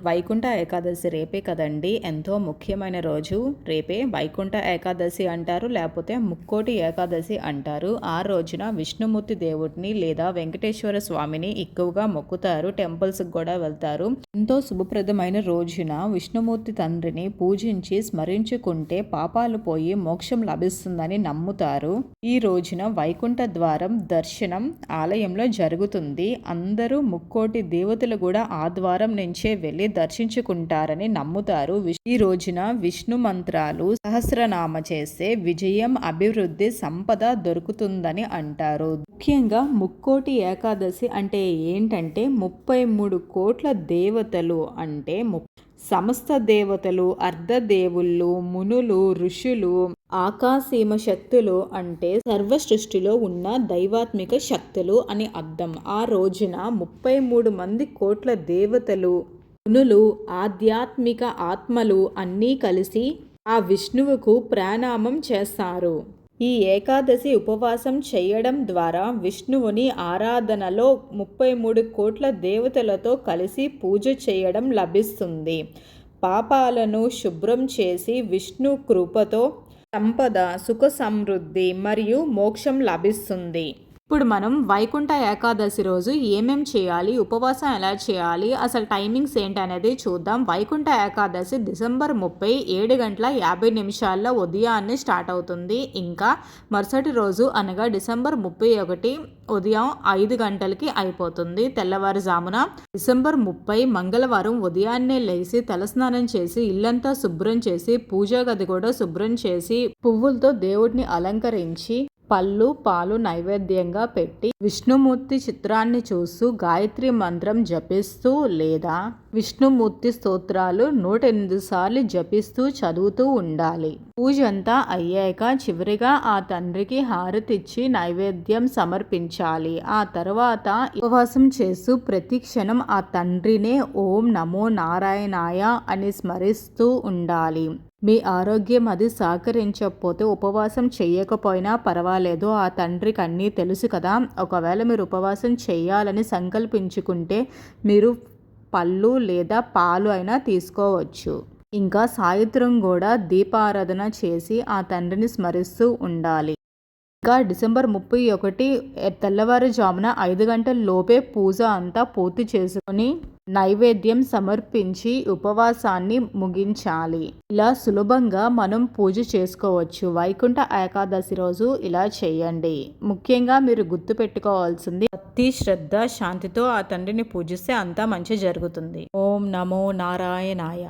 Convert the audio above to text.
వైకుంఠ ఏకాదశి రేపే కదండి. ఎంతో ముఖ్యమైన రోజు రేపే. వైకుంఠ ఏకాదశి అంటారు, లేకపోతే ముక్కోటి ఏకాదశి అంటారు. ఆ రోజున విష్ణుమూర్తి దేవుడిని లేదా వెంకటేశ్వర స్వామిని ఎక్కువగా మొక్కుతారు. టెంపుల్స్కి కూడా వెళ్తారు. ఎంతో శుభప్రదమైన రోజున విష్ణుమూర్తి తండ్రిని పూజించి స్మరించుకుంటే పాపాలు పోయి మోక్షం లభిస్తుందని నమ్ముతారు. ఈ రోజున వైకుంఠ ద్వారం దర్శనం ఆలయంలో జరుగుతుంది. అందరూ ముక్కోటి దేవతలు కూడా ఆ ద్వారం నుంచే వెళ్ళి దర్శించుకుంటారని నమ్ముతారు. ఈ రోజున విష్ణు మంత్రాలు సహస్రనామ చేస్తే విజయం, అభివృద్ధి, సంపద దొరుకుతుందని అంటారు. ముఖ్యంగా ముక్కోటి ఏకాదశి అంటే ఏంటంటే 33 కోట్ల దేవతలు అంటే సమస్త దేవతలు, అర్ధదేవుళ్ళు, మునులు, ఋషులు, ఆకాశీమ శక్తులు అంటే సర్వ సృష్టిలో ఉన్న దైవాత్మిక శక్తులు అని అర్థం. ఆ రోజున 33 మంది కోట్ల దేవతలు, మునులు, ఆధ్యాత్మిక ఆత్మలు అన్నీ కలిసి ఆ విష్ణువుకు ప్రణామం చేస్తారు. ఈ ఏకాదశి ఉపవాసం చేయడం ద్వారా విష్ణువుని ఆరాధనలో 33 కోట్ల దేవతలతో కలిసి పూజ చేయడం లభిస్తుంది. పాపాలను శుభ్రం చేసి విష్ణు కృపతో సంపద, సుఖ సమృద్ధి మరియు మోక్షం లభిస్తుంది. ఇప్పుడు మనం వైకుంఠ ఏకాదశి రోజు ఏమేం చేయాలి, ఉపవాసం ఎలా చేయాలి, అసలు టైమింగ్స్ ఏంటి అనేది చూద్దాం. వైకుంఠ ఏకాదశి డిసెంబర్ 30 7:50 ఉదయాన్నే స్టార్ట్ అవుతుంది. ఇంకా మరుసటి రోజు అనగా డిసెంబర్ 31 ఉదయం 5 గంటలకి అయిపోతుంది. తెల్లవారుజామున డిసెంబర్ 30 మంగళవారం ఉదయాన్నే లేచి తలస్నానం చేసి ఇల్లంతా శుభ్రం చేసి పూజా గది కూడా శుభ్రం చేసి పువ్వులతో దేవుడిని అలంకరించి పళ్ళు, పాలు నైవేద్యంగా పెట్టి విష్ణుమూర్తి చిత్రాన్ని చూస్తూ గాయత్రి మంత్రం జపిస్తూ లేదా విష్ణుమూర్తి స్తోత్రాలు 108 సార్లు జపిస్తూ చదువుతూ ఉండాలి. పూజ అంతా అయ్యాక చివరిగా ఆ తండ్రికి హారతిచ్చి నైవేద్యం సమర్పించాలి. ఆ తర్వాత ఉపవాసం చేస్తూ ప్రతి క్షణం ఆ తండ్రినే ఓం నమో నారాయణాయ అని స్మరిస్తూ ఉండాలి. మీ ఆరోగ్యం అది సహకరించకపోతే ఉపవాసం చేయకపోయినా పర్వాలేదు. ఆ తండ్రికి అన్నీ తెలుసు కదా. ఒకవేళ మీరు ఉపవాసం చేయాలని సంకల్పించుకుంటే మీరు పళ్ళు లేదా పాలు అయినా తీసుకోవచ్చు. ఇంకా సాయంత్రం కూడా దీపారాధన చేసి ఆ తండ్రిని స్మరిస్తూ ఉండాలి. ఇంకా డిసెంబర్ 31 తెల్లవారుజామున 5 గంటల లోపే పూజ అంతా పూర్తి చేసుకొని నైవేద్యం సమర్పించి ఉపవాసాన్ని ముగించాలి. ఇలా సులభంగా మనం పూజ చేసుకోవచ్చు. వైకుంఠ ఏకాదశి రోజు ఇలా చేయండి. ముఖ్యంగా మీరు గుర్తుపెట్టుకోవాల్సింది భక్తి, శ్రద్ధ, శాంతితో ఆ తండ్రిని పూజిస్తే అంతా మంచి జరుగుతుంది. ఓం నమో నారాయణాయ.